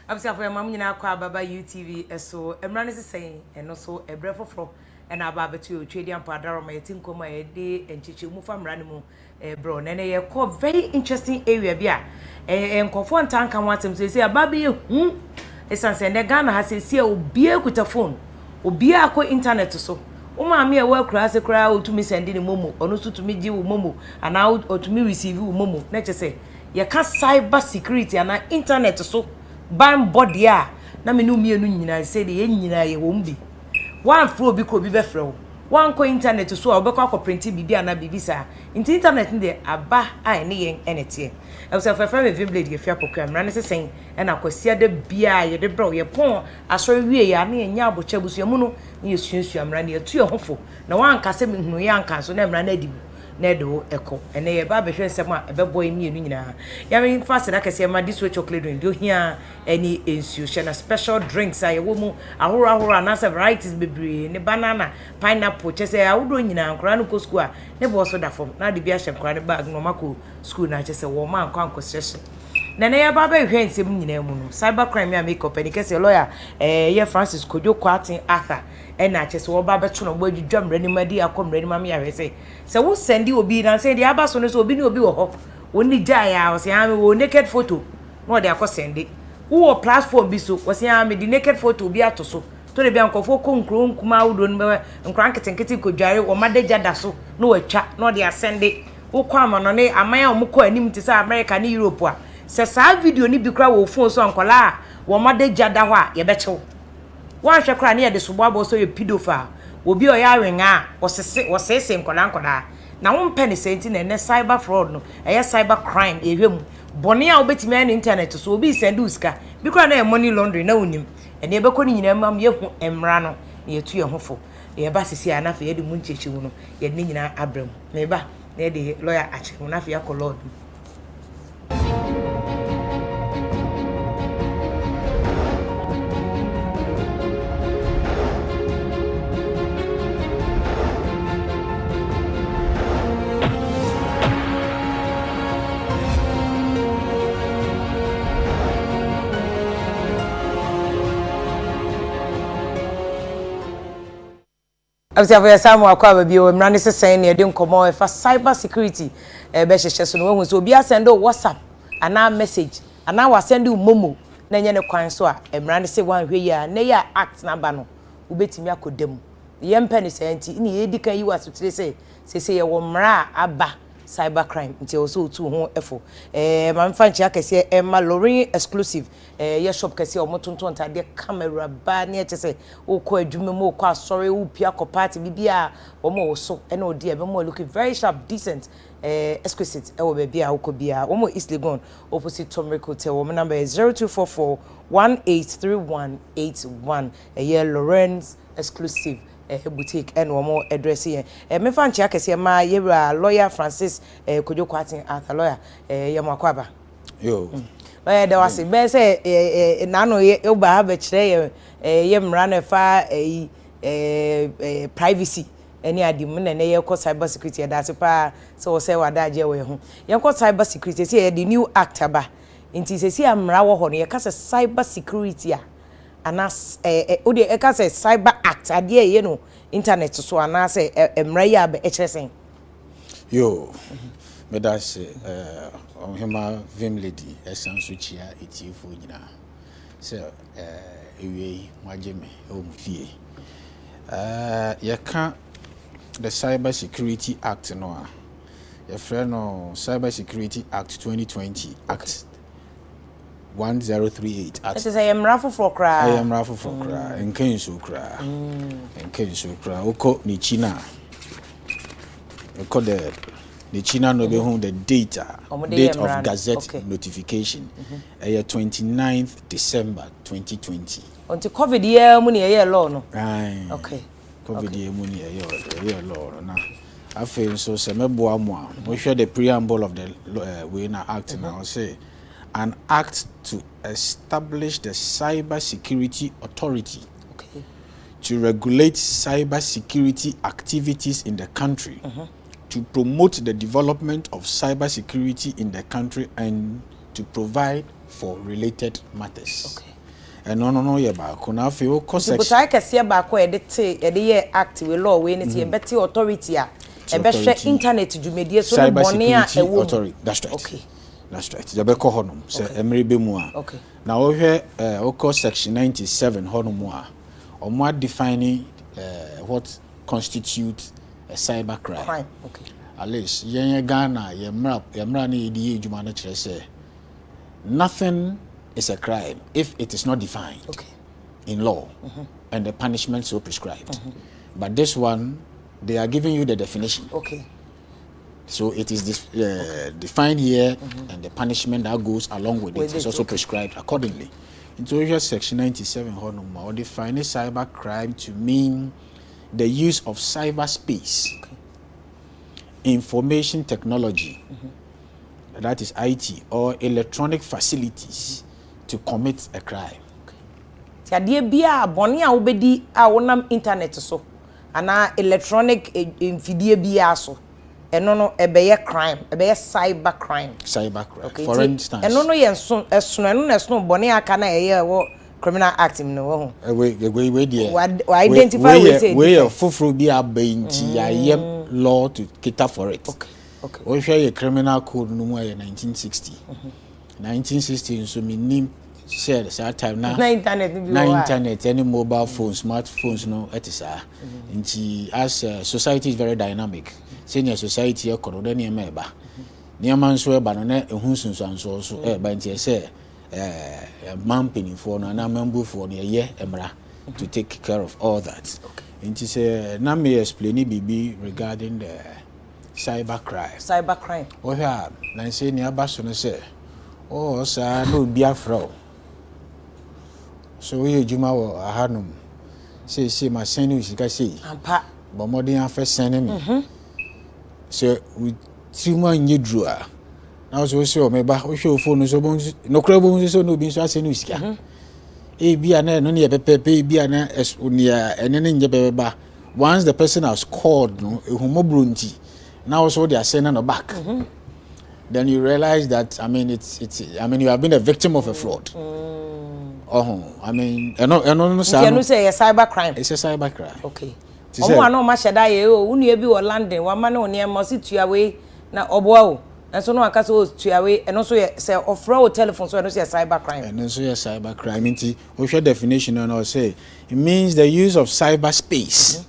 Absia for mam nyina kwa baba UTV so Mmara ne sesen eno so ebre foforo na aba betu otwedi ampadaro ma yeti nkoma ye de enchiche mu fa Mmara ne mu bro na ye call very interesting area bia enkofo ntanka watem so aba be hu esanse ne Ghana ha se obi ekuta phone obi akọ internet so uma me e wa kura se kura otumi send ni momo ono so tumi gi wo momo ana otumi receive wo momo na che ye ka cyber security ana internet so ban body a na me no mienu nyina say de ye nyina ye wo mbi one flow bi ko bi be frɛ wo one ko internet so a obekọ akọ print bibi ana bibi sa internet de aba a ne ye enete e so fa me vimblade ye fia pokra Mmara ne sesen na akosia de bia ye de bro ye pon asori wie ya na ye nya abocha busu mu no ye sunsua Mmara ne ye tu ye hofo na wan kase me hunu ye anka so na Mmara na di na do eko ene ye ba behwe nsem a ebebo emienu nyina ya me fast na kase ma this way chocolate drink do hia any ensuo she na special drinks a ye wo mu ahoro na se varieties bebre ne banana pineapple chese awodo nyina nkora no ko school a ne bo so da fom na de bia hye nkora ne bag no mako school na chese wo ma nkwa nkosese na ne ya ba behwe nsem nyina mu no cyber crime ya make up any kase lawyer ye Francis Kojo Kwatin Arthur na chese wo ba beto no bo adwudwa Mmara ni madi akomra ni mama ya hwese se wo sendi obi na say dia aba so no so obi ni obi wo ho woni jaa ya wo say am wo naked photo no de akosendi wo platform bi so wo say am di naked photo bi atoso to de bi ankofo ko nkro nkuma awdo no nkran ketenkete ko dware wo madagya da so no watwa no de asende wo kwa amano ne aman a omko anim ti say America ne Europe a se sa video ni bi kra wo phone so ankola wo madagya da ho a ye bechew wan hwe kra ne ye de so boabo so ye pedophile obi oya wenga wosese nkola na wo mpene senti na ne cyber fraud no eye cyber crime ehwem bone a obetimi na internet so obi send uska bikora na money laundering na onim ene ebekọ ni nyina mam ye hu Mmara no ye tu ye hofo ye ba sisi anafa ye de mu nchechi wu no ye ne nyina abram na eba na ye de lawyer ache na fa ya ko lord Absia for Samuel akwa babi o Mmara ne sesen ne de nkomo fa cyber security be hyehyɛ so no hu so obi asend WhatsApp ana message ana wa send momo na nye ne kwan so a Mmara ne se wan hwe ya na ya act na ba no ubetimi akodam ye mpa ne senti ni ye di kan yi wa so tire se ye wo Mmara aba cyber crime nti o so otu ho efo ma mfa nchi akese Emma Lorraine exclusive ye shop kese o motonton tade camera ba ne chese o ko adwuma mu o ko asori o pia ko party bibia o mo so e na odi e be mo looking very sharp decent exquisite e wo be bia o ko bia o mo East Legon opposite Tomrick Hotel o number is 0244 183181 ye Lorraine's exclusive boutique and one address here. Me fan chia kese ma yewra lawyer Francis Kojo Kwatin Arthur lawyer yamakwaba. Yo. Lawyer there was be say na no ye ba ha be kire ye Mmara na fa privacy any adim na ye ko cyber security da se pa so say wada je we ho. Ye ko cyber security say the new act aba. Nti se Mmara wo ho no ye ka cyber security a anas odi e ka say cyber act ade ye no internet so anas Mmara ya be ekyeresen yo me da say hema vim lady esanso chia etifo nyina say ewie mwageme o mfie ye ka the cyber security act no a ye frɛ no cyber security act 2020 act 1038 at say Mmara foforo kra I am raffle for cry and can so cry and can so cry oko ni china oko the china no be home the date of gazette notification 29th December 2020 until covid year mu ne ye law no okay covid year mu ne ye law na afi so se mebo mo a we share the preamble of the we na act now say an act to establish the Cyber Security Authority to regulate cyber security activities in the country, to promote the development of cyber security in the country, and to provide for related matters. no ye ba ko na afi wo ko section but I can see ba ko e de ye act we law we ne better authority a e be hwe internet dwumedie so no bone a e wo authority. That's right. Okay. That's right. You be ko honom say emre be mu a. Okay. Na wo hwe wo ko section 97 honom a omo defining what constitutes a cyber crime. Okay. At least yen Ghana ye mra na edi edwuma na kire say nothing is a crime if it is not defined in law and the punishment so prescribed. But this one, they are giving you the definition. Okay. So it is defined here, and the punishment that goes along with it is also prescribed accordingly. Into section 97, or define a cyber crime to mean the use of cyberspace, information technology, that is IT, or electronic facilities to commit a crime. Tiadie bia boni a obedi a wonam internet so ana electronic infidie bia so eno no ebeye crime ebeye cyber crime. Okay. For instance, eno no ye so esono eno na esono boni aka na eye wo criminal act no wo ho we there we identify we say we foforo bi abainti ayem law to cater for it. Okay. We share a criminal code no more 1960. 1960 so meaning share that time now. Na internet any mobile phones, smartphones no etisa. Nti as society is very dynamic. Senior society e kono na e ba. Niam nso e ba no na ehun sunsuanso so e ba nti e say man penifo no na membufo no ye Mmara to take care of all that. Nti say na me explain bibi regarding the cyber crime. Oh yeah, na say ni abaso no say oh sa no biafra. So we juma wo ahanum say my send you sika say ampa but modern afa send me so we 3 months nyedru a na so say o me ba wo hwe phone so bon no kra bon so no bi so asend you sika e bia na no ne pepe bia na unia ene ne nje beba once the person has called no ehumobro nti now also they are sending no back then you realize that I mean you have been a victim of a fraud. I mean, no say a cyber crime. It's a cyber crime. Okay. Omo no ma sheda ye o unu ebi wo London wa ma na oni e mo si tuawe na oboa o. Enso no aka so tuawe eno so ye say ofra o telephone so eno so cyber crime. Eno so cyber crime nti we share definition and I say it means the use of cyberspace,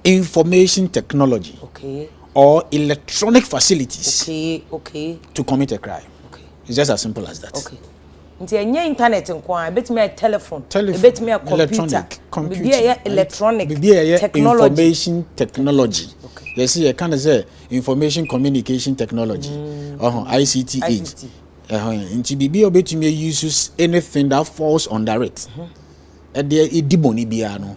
information technology. Okay. Or electronic facilities. Okay. To commit a crime. Okay. It's just as simple as that. Okay. Nti enye internet nko a betime telephone betime computer electronic technology. Information technology. Okay. You see, you can say information communication technology. ICT age. Nti bibi obetime use anything that falls under it. E dey idiboni bia no.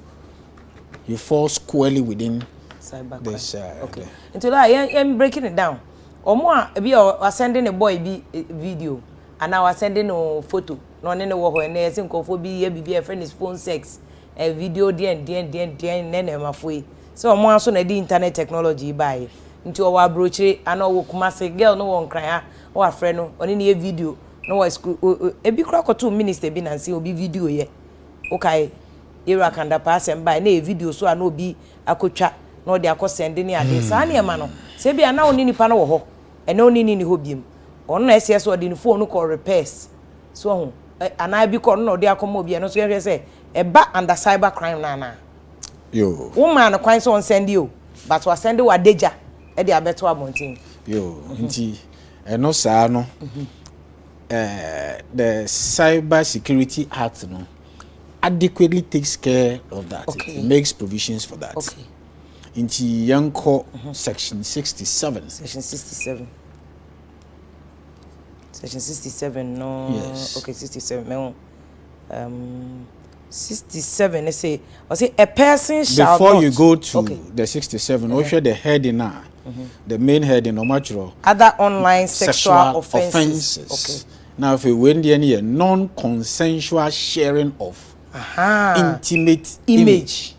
You fall squarely within cyber this okay. Until I'm breaking it down. Omo a bi o sending a boy bi video and now sending no photo. No ne wo ho na yesi nkofo bi ye bibi e friend is phone sex. A video den nene mafoi. So omo aso na di internet technology buy. Nti o wa brochire ana wo kumase girl no won kran ha. O wa friend no oni ne video no wa school e bi kra ko 2 minister bi na nsi obi video ye. Okay. Era kanda pass and buy na video so ana obi akotwa no de akosende ni ade sa na ema no se bia na oni nipa no wo ho e na oni ni ho biem ono na ese so de ni phone ko repairs so ho ana bi ko no de akomo bia no so ye se e ba under cyber crime na yo woman no kwan so on send you but wa send wa deja e de abeto abontin yo nti eno sa no the Cyber Security Act no adequately takes care of that. Okay. It makes provisions for that. Okay. Into Yanko section 67. Section 67. Section 67 no. Yes. Okay, 67 no. 67 they say a person shall before not, you go to the 67 also the heading now. The main heading no natural other online sexual offenses. Okay. Now if we win the any non-consensual sharing of intimate image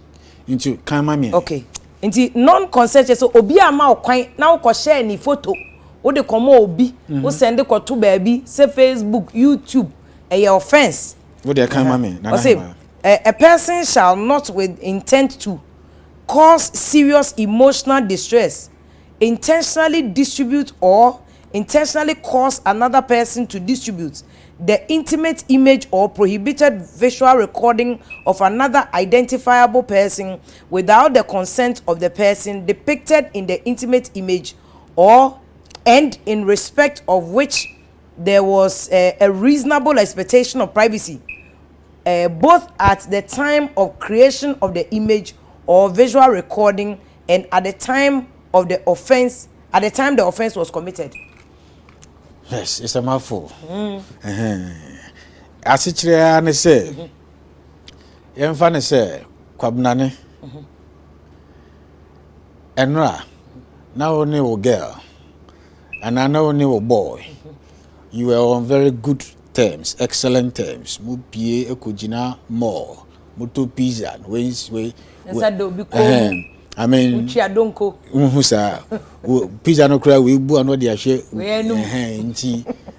into kamami. Okay. Into non-consensual so obi ama okwan na wo share ni photo wo de komo obi wo send ko to baby say Facebook, YouTube your offense What they can mami? I say a person shall not with intent to cause serious emotional distress intentionally distribute or intentionally cause another person to distribute the intimate image or prohibited visual recording of another identifiable person without the consent of the person depicted in the intimate image or and in respect of which there was a reasonable expectation of privacy both at the time of creation of the image or visual recording and at the time of the offense, at the time the offense was committed. Yes, it's a mouthful. As it's and say, young fan say, Quabnane, Enra, now only a girl, and I know only a boy. You were on very good terms, excellent terms. Mupie ekujina more, mutu pizza, ways way. I mean, Uhusa, pizza no cry. We bu another dia share.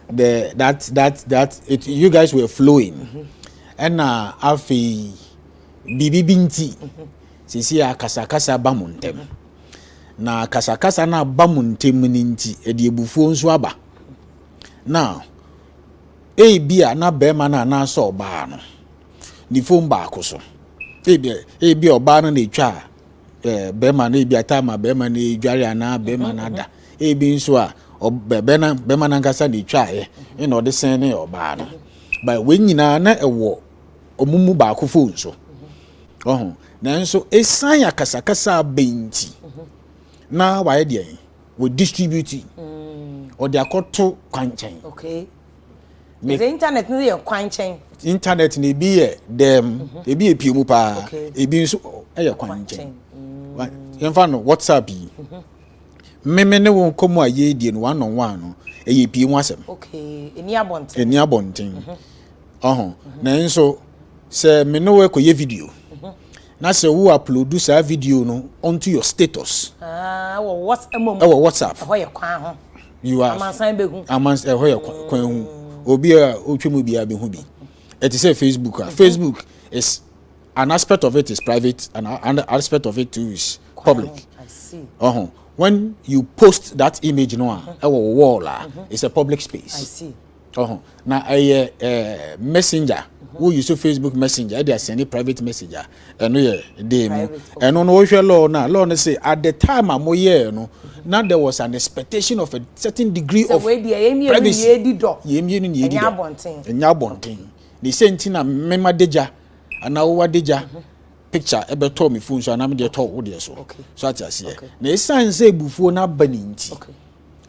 That it. You guys were flowing, and afi bibi binti. Sisi a kasa bamuntem. Na kasa na bamuntem ninti. Edi ebufu nso aba. Now, bia na bema na so ba no. Ni phone ba akoso. Bia oba no na twa bema na bia time bema na dware ana bema na da. Bi nso a bema na nkasa na twa e na ode sen ne oba no. But when nyina na ewo omumu ba akofo nso. Na nso esan ya kasa benti. Na wa ye de we distribute or they are called to quanchain. Okay. The internet no dey quanchain. Internet ni be them e be epiemu pa e bi nso e quanchain. Yemfa no WhatsApp yi. Meme ne won komo aye die no one on one no e epiemu asem. Okay. Eni abonten. Eni abonten. Na nso se me no we koye video. Na se wo upload sa video no onto your status. WhatsApp. Ho ye kwan ho. You are amansan behu kwan hu obi a otwemu bia behu bi it is Facebook. Facebook is an aspect of it is private and an aspect of it too is public. I see. When you post that image no wall it's a public space. I see. Na a messenger who use Facebook Messenger they send a private messenger no ye dey mo no no hwe law na say at the time amoye no now there was an expectation of a certain degree of privacy. Enya bonten they say ntina mema deja ana wo deja picture ebe to me phone so ana me dey to wo dey so so at ase na esan say bufuo na bani nti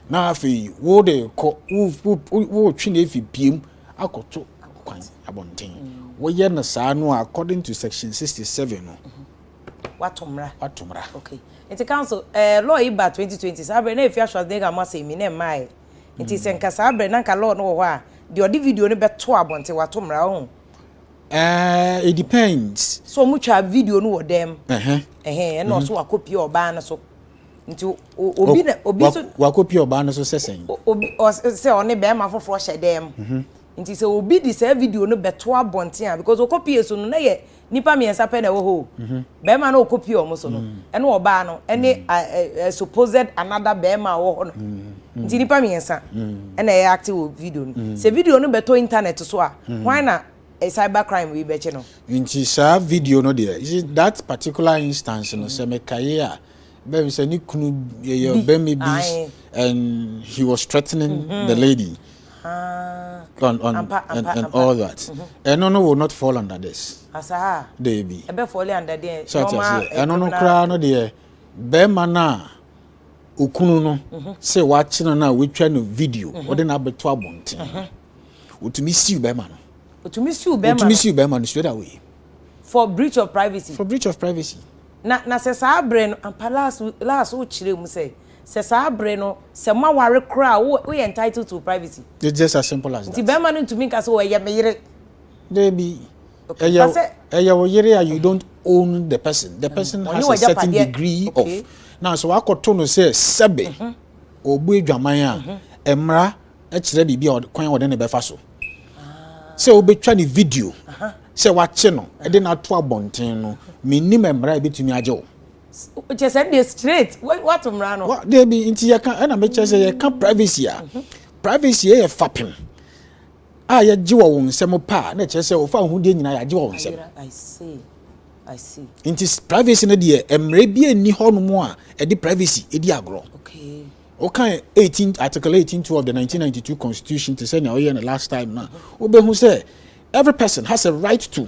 na afi wo dey ko wo twi na efi piem akoto kwan abonten wo ye na saa no according to section 67 no watomra okay. It's a council law iba 2020 sabre na efi ashwas dey ga mase mi na mai nti senka sabre na ka law no wo a the odi video no beto abonte watomra ho it depends so mucha video no wo dem and also wa copy oba na so nti obi so wa copy oba na so sesen obi say oni be ma foforo hye dem nti say obi di say video no beto abonte because o copy so no na ye nipa miensa pe na wo ho be ma na o copy o mo so no ene oba no ene supposed another be ma wo ho no nti nipa miensa ene e active video no say video no beto internet so a why na a cyber crime we be che no nti sa video no there is that particular instance no say me kaye a be say ni kunu ye be me be and he was threatening the lady and all that and no will not fall under this asa they be e be fall under there so and no cry no there be mana okunu no say watch no na we twa no video o de na beto abonten otumi siu be mana otumi siu be mana straight away for breach of privacy na se sa abre no last wo chire mu say se sa abre no se ma ware kra we entitled to privacy. It's just as simple as that. Ti be man ntumi nka so ye meyire they be you don't own the person. The person has a certain degree of now so akoto no say sebe obu edwaman a Mmara e kire bibia kwan wo de ne befa so say obetwa ni video say wache no e de na to abonten no minnim Mmara betumi age wo just send it straight what Mmara no what dey be nti ye kan na me che say ye kan privacy a privacy ye fapem ye ge wo nsem pa na che say o fa hu de nyina ye ge wo nsem I see nti privacy no de Mmara bi ani ho no mo a e de privacy e di agro okay okay article 18.2 of the 1992 constitution to say na o ye na last time na obehu say every person has a right to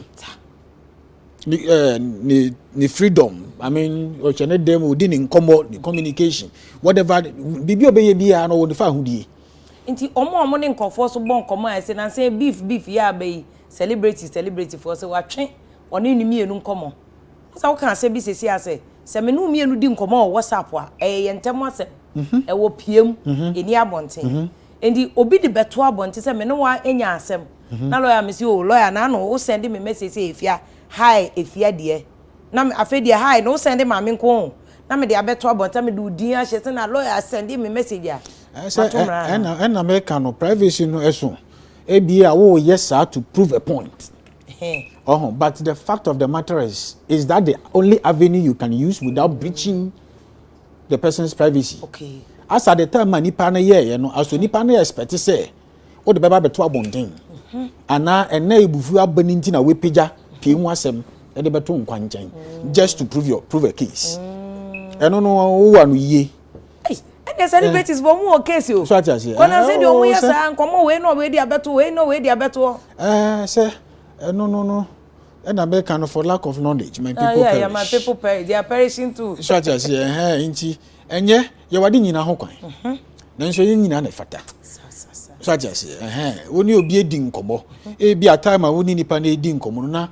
the freedom. I mean, or channel them within in common communication, whatever. Bibi obeye biya no wodi fa hudi. Inti omo ne nkofo so bon komo ase na say beef ya be celebrity for say watwe one ni mienu nkomo. So kan say bi sesi ase se me no mienu di nkomo WhatsApp a yentem ase e wo piem eni abonten. Endi obi di beto abonten se me no wa enya asem. Na lawyer me say o lawyer na no o send me message say efia hi efia de na me afedi hi no send ma me nko na me de abeto abonta me do din a hye na lawyer send me message a na me can no privacy no eso e bia wo yes to prove a point but the fact of the matter is that the only avenue you can use without breaching the person's privacy. Okay, as at the time nipa na ye no as nipa na expect say wo de beba beto abonten ana ena ebufu abani nti na we pagya pie hu asem e de beto nkwanchen just to prove a case eno no wo wa no yie and the celebrities for more case o so ati say when I say the omo yesa nkomo we no we dey abeto say no and I make kind of for lack of knowledge my people yeah my people perish they are perishing too so ati say nti enye ye wade nyina ho kwan nanso ye nyina na fata so ati say woni obi edi nkomo e bi atime a woni nipa na edi nkomo na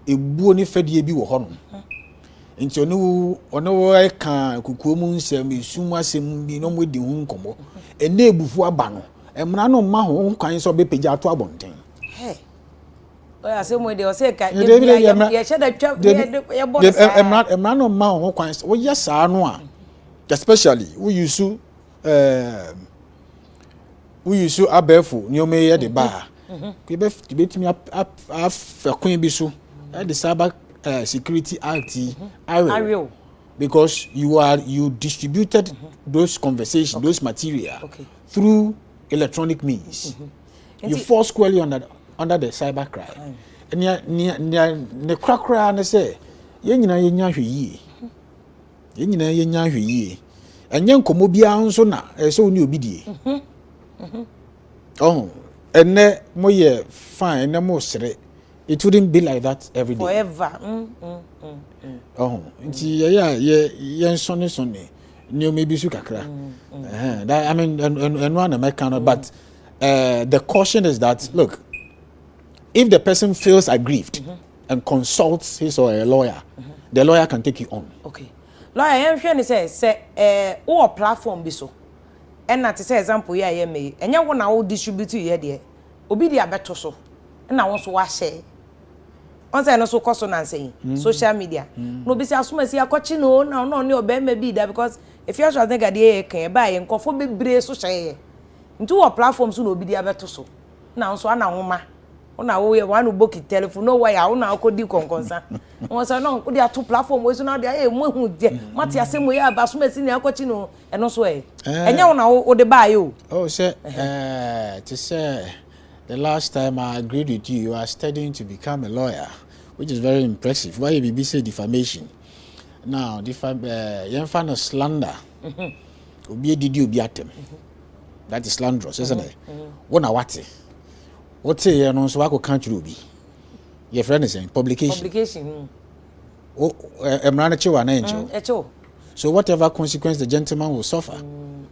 ebuo ni fadie bi wo ho no nti ono e kan kukuo mu nsem esum asem bi no mo di hu nkomo ene ebufu aba no Mmara no ma ho kwan so be pagya ato abonten oya asem we dey o say ka ye sheda twa ye bo Mmara no ma ho kwan wo yesa no a especially we use abefu ni o me ye de ba ke be timi afakun bi so the Cyber Security Act because you distributed those conversations, those material through electronic means. You fall squarely under the cyber crime. And ne krakra na say ye nyina ye nya hwe yie. Enye nkomo bia nso na so oni obi die. Enne mo ye fine enne mo sere. It wouldn't be like that every day. Forever. Nti ye sonne new maybe su kakra. That I mean and one American but the caution is that look, if the person feels aggrieved and consults his or a lawyer, the lawyer can take you on. Okay. Lawyer hwe say o platform bi so. And na to say example here me. Enya wo na wo distribute here de. Obi di abeto so. Na wo so wa share. On say no so cost on saying social media. No be say asuma si akochi no na ne obema bi da because if you actually think dey kan ba ye nkofo bebre so share. Nti wo platform so no obi di abeto so. Na so ana homa. Ona wo ye one book telephone no why una akodi konkonsa. Won say no ko di ato platform we so na dey mo hu de. Mati asemo ye aba asuma si ne akochi no eno so enya wo na wo de ba ye o. Oh say to say the last time I agreed with you, you are studying to become a lawyer, which is very impressive. Why you be say defamation? Now, you slander. Obi didi obi atem. That is slanderous, isn't it? What na what? What say you know so I go count you obi. Your friend is saying publication. Publication. Oh, Mmara chewa na encho. Echo. So whatever consequence the gentleman will suffer.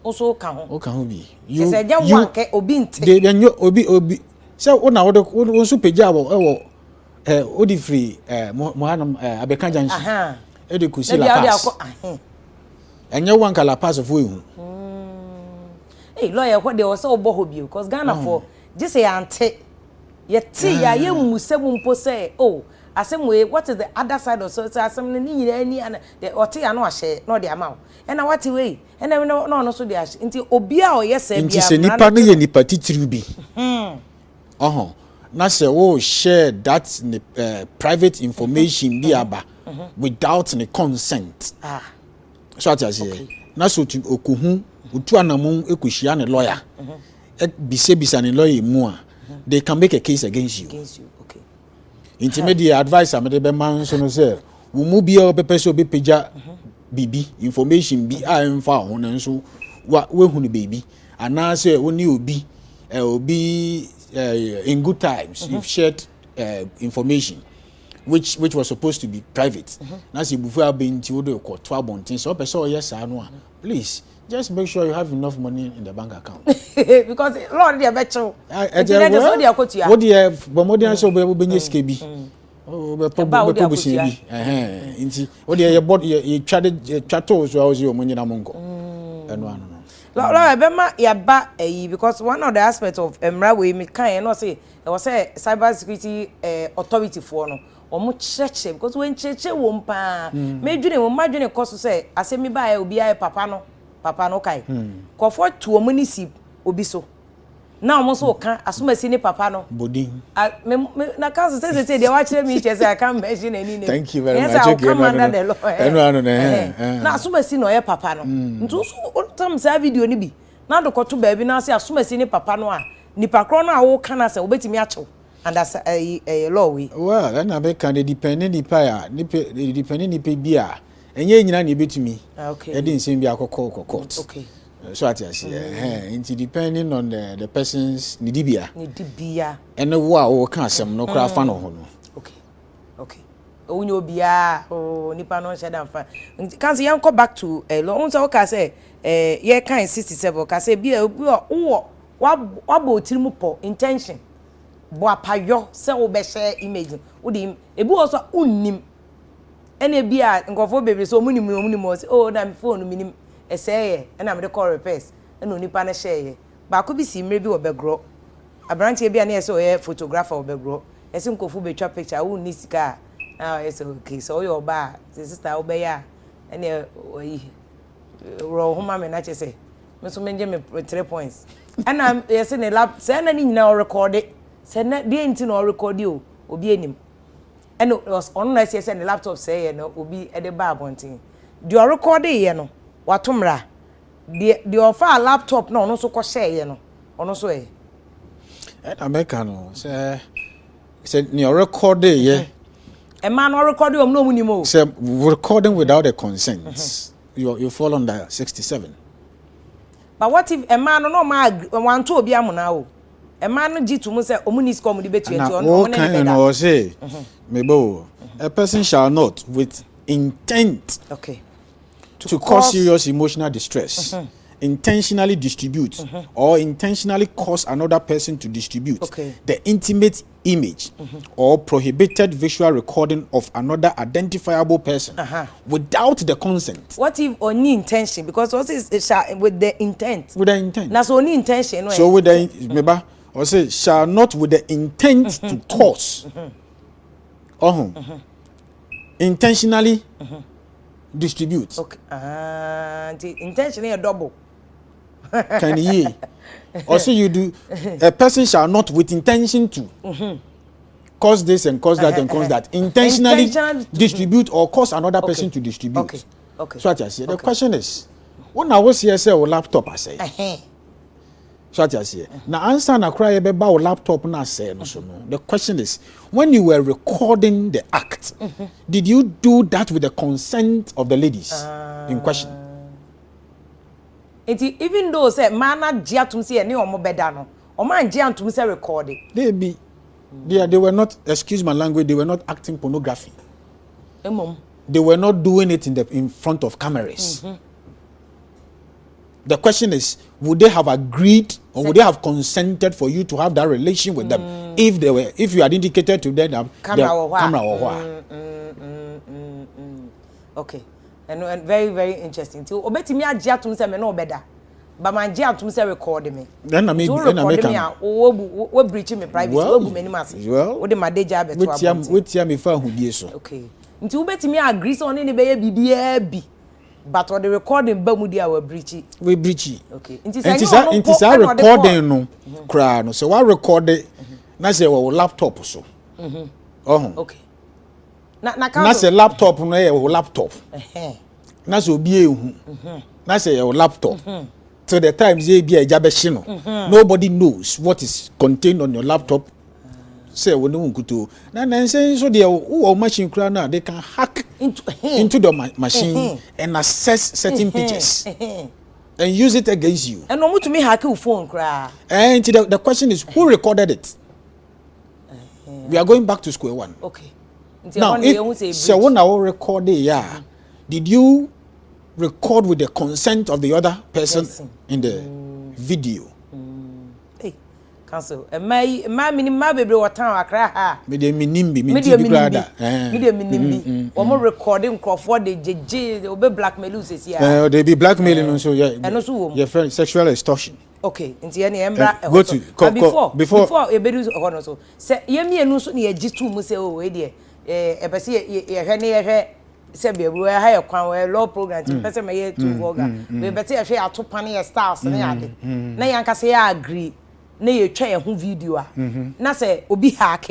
Also can ho. O can ho bi. You say ja wan ke obi nte. They nyo obi. So una wo so pagya wo odi free mo hanam abeka junction. E de kusi la pass. Enye wan kala pass of we hu. Hey lawyer what they also obo hobi because Ghana for just say ante ye ti ya ye musebu mpo say oh asem we what is the other side of so asem ni nyina ani and the ote ya no ahye no de ama e na what way e na no so de ahye nti obi a o ye say bia nti se nipa no ye nipa titiri bi na say oh share that private information bi aba without the consent so at say na so to okuhu otu anamon ekohia ne lawyer bisa ne lawyer mu a they can make a case against you okay intermediate advice am de be man so no say wo mu bia opepeso be peja bibi information bi a emfa ho na nso we hu ne baby ana say woni obi in good times you've shared information which was supposed to be private na say bufu abenti wo do ko to abontin so person yes anu a please just make sure you have enough money in the bank account because lord dey becho what dey bomodian so be benye ske bi be publishing bi nti what dey your board you chato so how you money na monko eno anu Laura Bema yaba because one of the aspects of Mmara we me kan no say there was a cyber security authority for no omo cheche because when cheche wo mpa me dwene wo madwene koso say asemi ba ya obi aye papa no kai kofo to omo ni si obi so na omo so kan asomasi ni papa no bodin na kan say dey wa kire me say I can mention any name. Thank you very much. Yes, okay, no na asomasi no ye papa no ntu so tam say video ni bi na do koto ba bi na say asomasi ni papa no a nipa kro no a wo kan say obetimi achew and as law we well na be can depending nipa ya depending nipa bi a enye nyina na ebetumi e dey nsem bi akokọ court okay so at you see it depending on the person's nidibia and wo a wo kan asem no kra fa no ho no okay onye obia nipa no sheda fa kan say yan go back to law unsa o ka say ye kan 67 ka say bi wo wa bo tirimu po intention bo apayo say wo be share image wo di ebi wo so unnim ene bia nkofo bebe so omunim say na me phone minim eseye na me de call repairs na onipa na share ba ko bi si mre bi obegro abrantie bia na ese oye photographer obegro ese nkofo betwa picture wo ni sika ah ese okay so oyo ba sister obeya ene oyi ro homa me na chese me so menje me 3 points ana ese ne lab se na ni nyina o record se na de nti na o record o obi enim ene on na ese ne laptop say ye no obi e de ba abontin de o record ye no watomra de ofa laptop na ono so ko share ye no ono so e America no say ni record ye a man or record you no munimo say recording without a consent you fall under 67 but what if a man no want to obi amuna o a man gitu mu say omunis come the betu eti on no say mebo a person shall not with intent to cause serious emotional distress intentionally distribute or intentionally cause another person to distribute the intimate image or prohibited visual recording of another identifiable person without the consent. What if only intention? Because what is with the intent? With the intent. That's only intention. No? So with the remember, or say shall not with the intent to cause. Intentionally distribute. Okay. The intention is double. Can you? Also, you do. A person shall not, with intention to, cause this and cause that and cause that. Intentionally distribute or cause another person to distribute. Okay. So what I say. The question is, when I was here, say, "O laptop," I say. So what I say. Now answer na cry about laptop na say no so no. The question is, when you were recording the act, did you do that with the consent of the ladies in question? Even though say man na gia tum say any omo beda no o man gia tum say record they were not, excuse my language, they were not acting pornography. They were not doing it in front of cameras. The question is, would they have agreed or would they have consented for you to have that relation with them if you had indicated to them that camera or what? Okay. And very, very interesting. So, obetimi agye atum se me no beda. Ba man agye atum se record me. Then I make we breach me privacy. We bu mani mas. Well, we de madeja beto abonti. Wait me fa hudie so. Okay. Nti obetimi agree so ne be ye bibia bi. But what the recording ba mu dia we breach. We breach. Okay. Nti sa recording no kra no. So what record na say wo laptop so okay na say laptop no ye wo laptop na say obi ehu na say your laptop till the time they be eja be hye no nobody knows what is contained on your laptop say we no nkuto na say so the wo machine kura na they can hack into the machine and access certain pictures and use it against you. And no to me hack your phone kura. And the question is who recorded it? We are going back to square one. Okay. Now, so when I will record it, did you record with the consent of the other person in the video? Hey, cancel. My baby what time akra ha. Me de minimbi. Omo recording for the JJ obe blackmail says here. They be blackmailing so yeah. And also your friend sexual extortion. Okay, nti any Mmara go to before e be do hono so. Say ye mienu so na ye gitu mu say o we de epese ye hwe ne ye hwe se be we ha ye kwan we law program ti pese me ye tu voga. We bete ye hwe atopa ne ye stars ne ade. Na yanka say ya agree na ye twa ye ho video a. Na say obi hack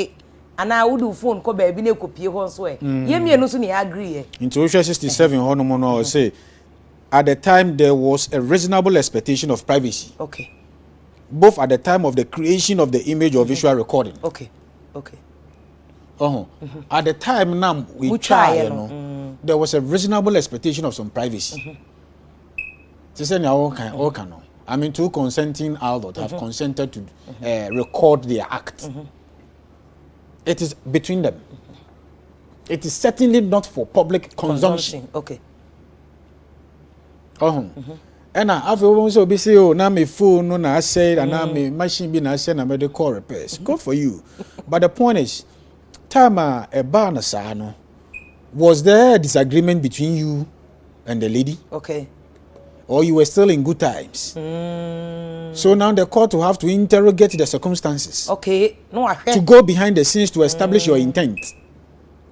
ana wudu phone ko ba bi na kopie ho so e. Ye mienu so na ye agree ye. Into 67 hono mo no say at the time there was a reasonable expectation of privacy. Okay. Both at the time of the creation of the image or visual recording. Okay. At the time now we try, there was a reasonable expectation of some privacy. I mean, two consenting adults have consented to record their act. It is between them. It is certainly not for public consumption. Okay. And I've also be say, oh, now my phone, no, I said, and now my machine be, I said, I'm the call repairs. Good for you. But the point is, Tama a barn sano. Was there a disagreement between you and the lady? Okay. Or you were still in good times? So now the court will have to interrogate the circumstances. Okay. No, to go behind the scenes to establish your intent.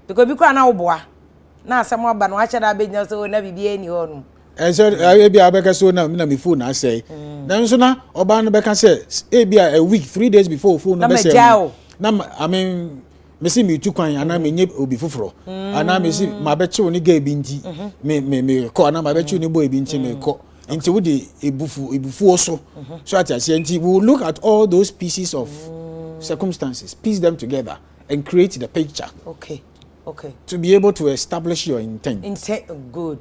Because you can't now, now someone but watch that be just so never be any on. And so I be a so now me phone I say. Then so now Oban Beka say be a week 3 days before phone no be say. I mean me see me too kwan ana me nye obi foforo. Ana me see ma be che oni ga bi nti me ko ana ma be che oni boy bi nti me ko. Nti wo de ebufu so. So at say nti we will look at all those pieces of circumstances, piece them together and create the picture. Okay. To be able to establish your intent. Good.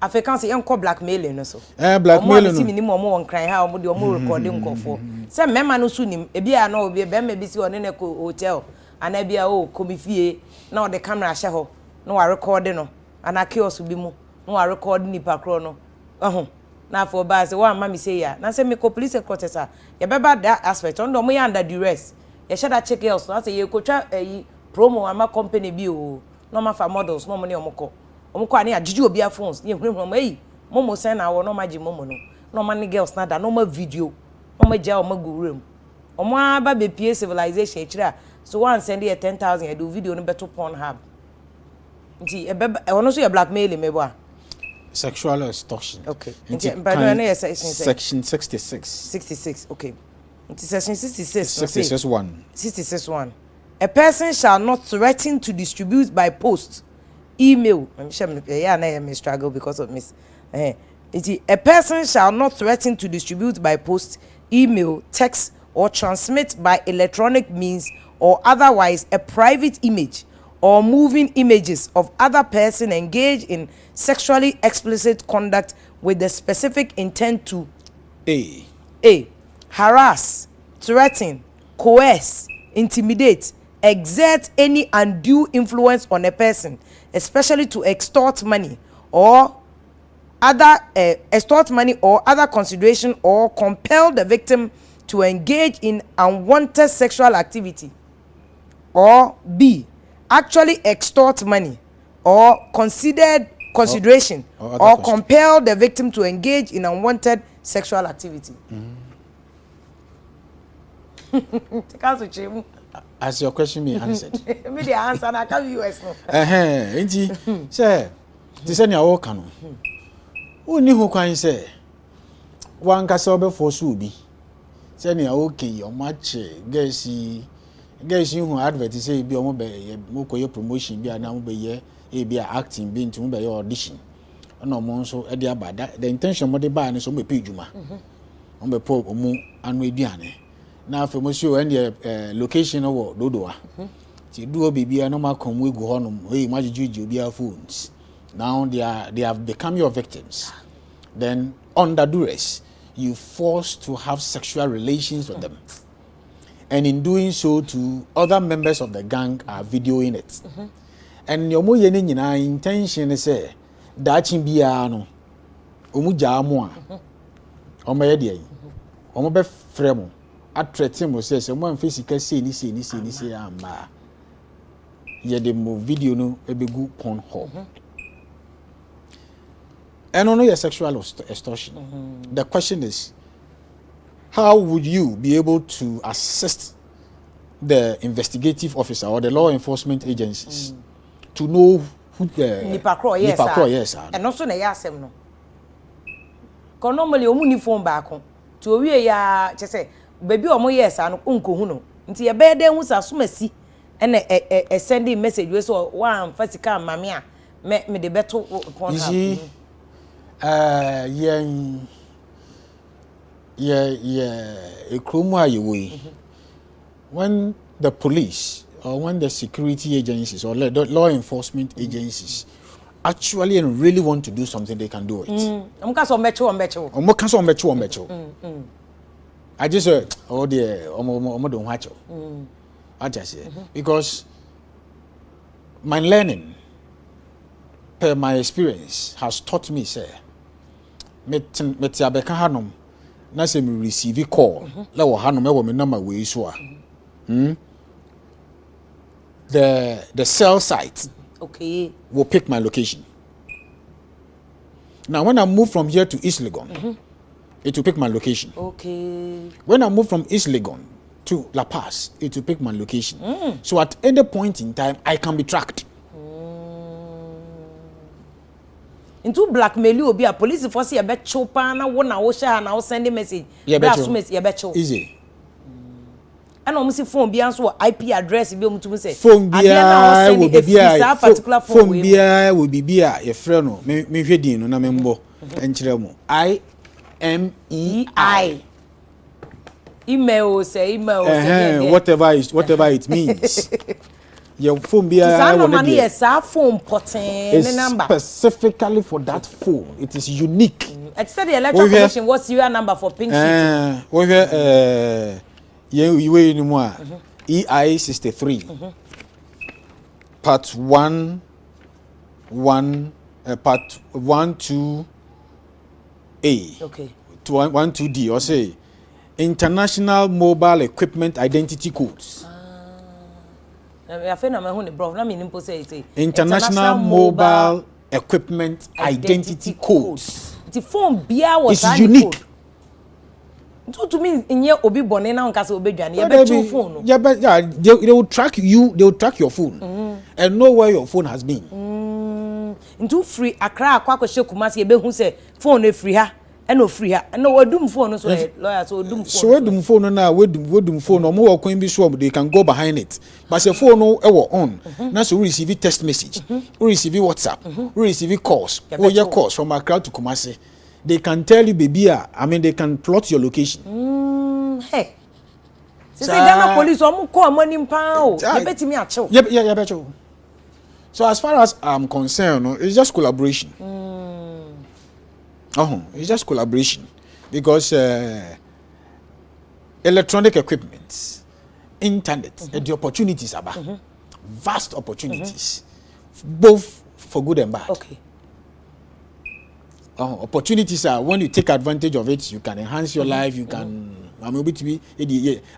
Africans young call blackmailing no so. Blackmailing. See minimum omo cry how omo de omo recording nkofo. Say mema no so nim e bia na obi be me bi si one ne ko hotel ana bia o komifie na the camera hye ho na wa record no ana kiosk bi mu na wa record ni pakro no. Na for ba say wa mama say ya na say me ko police headquarters a ye beba that aspect on do mo ya under duress. Ye share that check else na say ye ko twa promo ama company bi o no ma fa models no mo ne omko omko ani agigi obi a phones ye hunu mo momo send na wo no ma gi momo no ma ne girls na da no ma video no ma ja o ma go room omo aba be pie civilization kira so one send you 10,000 e do video no beto porn hub nti e ono so ye blackmail me bo sexual extortion. Okay. Section 66. Okay. Nti section 66. 66(1). A person shall not threaten to distribute by post, email. I'm sure I may struggle because of miss. A person shall not threaten to distribute by post, email, text, or transmit by electronic means or otherwise a private image or moving images of other person engaged in sexually explicit conduct with the specific intent to A. Harass, threaten, coerce, intimidate, exert any undue influence on a person, especially to extort money or other consideration or compel the victim to engage in unwanted sexual activity, or B. actually extort money or consideration or compel the victim to engage in unwanted sexual activity. As your question be answered. Me the answer and I can US no. Enti say ti say na wo ka no. Oni ho kwan say wan ka say obefo so obi. Send you okay, your match, guess you who advert say be omo be mo promotion be na mo be ye be acting be into mo be audition. No mo nso e dey abada. The intention mo dey buy no so mo pay juma. Mo be po mo anu eduane. Na afa mo show and location wo dodoa. Ti do bibia no ma kom egu honum. Hey, majuju obi a phones. Now they have become your victims. Then under duress, you forced to have sexual relations with them. And in doing so, to other members of the gang are videoing it. And your intention is say that chimbiano omujamwa omayedi omobe fremo atretim say someone physical say ni amba ye the video no ebegu porn hall. And on your sexual extortion. The question is, how would you be able to assist the investigative officer or the law enforcement agencies to know who the Nipakro, yes, and also na yasem no. Ko normally omu ni phone back to we ya say baby omo yes anu unko hu no. Nti ye be den hu sa so masi e sending message we so one physical mame a me de beto upon her. When the police or when the security agencies or the law enforcement agencies actually and really want to do something, they can do it. I just said, oh dear, don't watch it. I just say because my learning, per my experience, has taught me, say, metiabeka hanum na se me receive call la wo hanum e wo me number we so a the cell site will pick my location. Now when I move from here to East Legon, it will pick my location. When I move from East Legon to La Paz, it will pick my location. So at any point in time I can be tracked. Into blackmail obi a police force ye be chopa na wo na wo share na wo send message ye be cho easy and o msi phone bia so IP address bi o mutum say phone bia wo bia particular phone bia wo bibia ye frɛ no me hwedin no na me mbo enkyerɛ mu IMEI email say whatever it means. Your phone be phone potent number specifically for that phone. It is unique. I said the electoral commission. What's your number for pink sheet? EI 63 part 1 part 1 2A to 1 2D or say International Mobile Equipment Identity Codes. International Mobile Equipment Identity Codes. The phone bia was unique. To me, in your obi bonnet now, because obi jani, phone. Yeah, but yeah, they will track you. They will track your phone and know where your phone has been. Into free Accra, Kwako Shekumasi, ebe who say phone free ha. No free ha. No, we do phone so lawyer so do phone. So we do phone now. We do phone. No more coin be sure they can go behind it. But the phone no on. Now so we receive text message, we receive WhatsApp, we receive calls. Your calls from Accra to Kumasi. They can tell you, baby. I mean, they can plot your location. Hey. Say Ghana police omo call money pound. You bet me a chill. Yeah, bet you. So as far as I'm concerned, it's just collaboration. It's just collaboration because electronic equipment, internet, the opportunities are vast opportunities, both for good and bad. Opportunities are when you take advantage of it, you can enhance your life. You can. I'm able to be.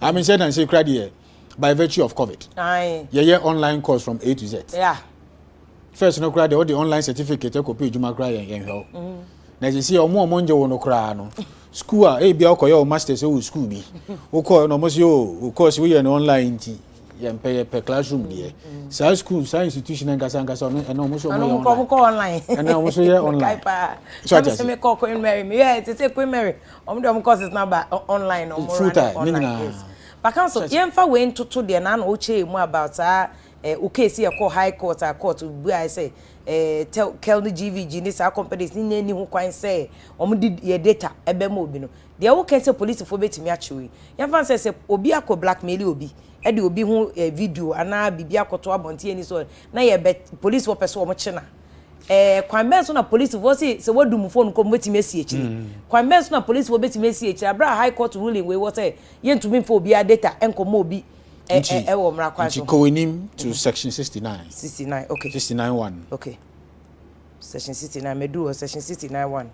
I mean, said and say, credit here by virtue of COVID. Yeah, online course from A to Z. Yeah. First, no credit. All the online certificate you copy, you might cry and help. Now you see, more money you want to cry no. School, be your masters, school be. Of course, no, most you, of course, we are online. pay per classroom there. So school, science institution and Gasangas and almost online. And almost online. So I say me call Queen Mary. Yeah, it's a Queen Mary. Them courses number online or full time. Online. But council, yemfa went to the nan oche more about okay see a call high court or court where I say tell the GVG this our companies ni who can say did your data ebe mo bi no they all can say police for betimi achewe yemfa say obi akọ blackmail obi e de obi hu video ana bibia akoto abonte ani so na ye police for person o chena kwan ben so na police for say wadum phone ko betimi asi echi kwan ben so na police for betimi asi echi abra high court ruling we what say yentumi for obi data enkomo obi Mmara kwan so go in to section 69 okay 69(1) okay section 69 medu section 69(1)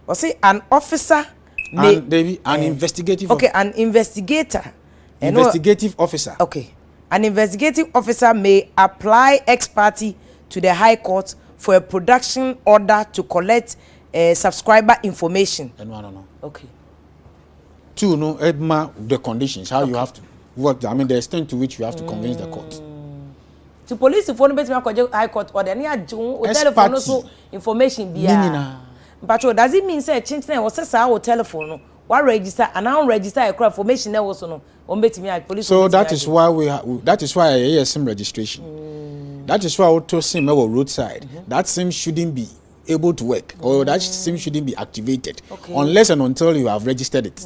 or say an officer may an investigative okay an investigator investigative officer okay an investigative officer may apply ex parte to the high court for a production order to collect subscriber information. No. Okay. 2, the conditions, how you have to work, I mean, the extent to which you have to convince the court. To police, if one between high court order, any telephone also information be but does it mean say change name was say our telephone what register and now register a information there also no on betimi police. So that is why that is why a SIM registration. That is why auto SIM roadside. That SIM shouldn't be able to work or that SIM shouldn't be activated unless and until you have registered it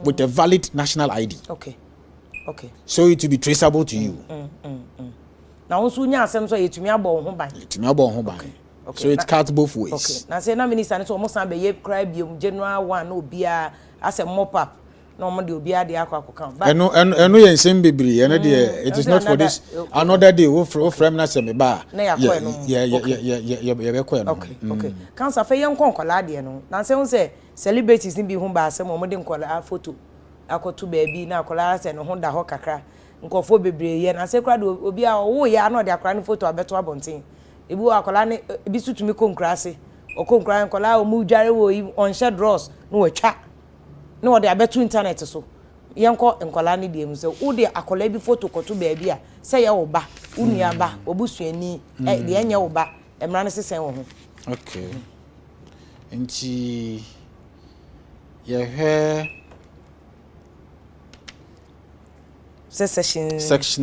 with a valid national ID. Okay. So it will be traceable to you. Now also nya asem so yetumi abon ho ban. Okay. So it cuts both ways. Okay. Now say na minister so almost na be ye cry biom January 1 no bia as a mop up. No mo de obia de akwa kan. Eno ye nsem bebre eno de it is not for this another day wo from na sem ba. Yeah. Be ko no. Okay. Council fe ye nkonkola de no. Na say celebrities ni bi hu ba asem mo de nkola photo akoto ba bi na akola say no ho da ho kakra. Nkofo bebre ye na say kra de obi a wo ye ano de akra ni photo abeto abonten. Ebi wo akola ni ebi sutumi konkrase. Okonkra nkola o mu dware wo on shed dross no watwa. No de abeto internet so. Yenko nkola ni de mu say wo de akola bi photo koto ba bi a say ye wo ba, unia ba, obusuani de enye wo ba. Mmara ne sesen wo ho. Okay. Nti ye section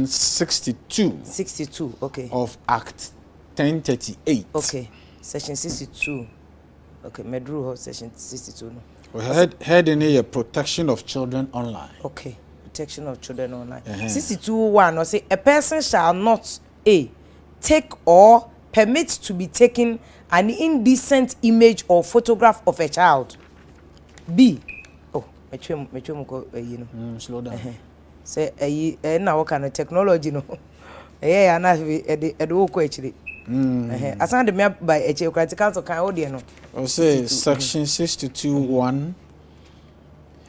62 okay of Act 1038. Okay, section 62. Okay, medru section 62 no. We head in here protection of children online. Okay, protection of children online. 62(1) or say a person shall not take or permit to be taken an indecent image or photograph of a child. B. Oh, me ko Slow down. Say na what kind of technology no. Yeah, na e wo ko actually. Asan de me by a Credit Council can hold no. I say section 62(1)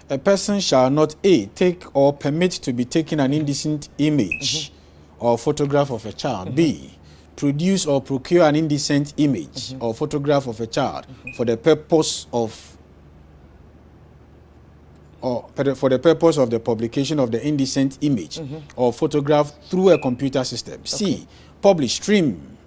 a person shall not take or permit to be taken an indecent image or photograph of a child. B. Produce or procure an indecent image or photograph of a child for the purpose of the publication of the indecent image or photograph through a computer system. C. Publish, stream,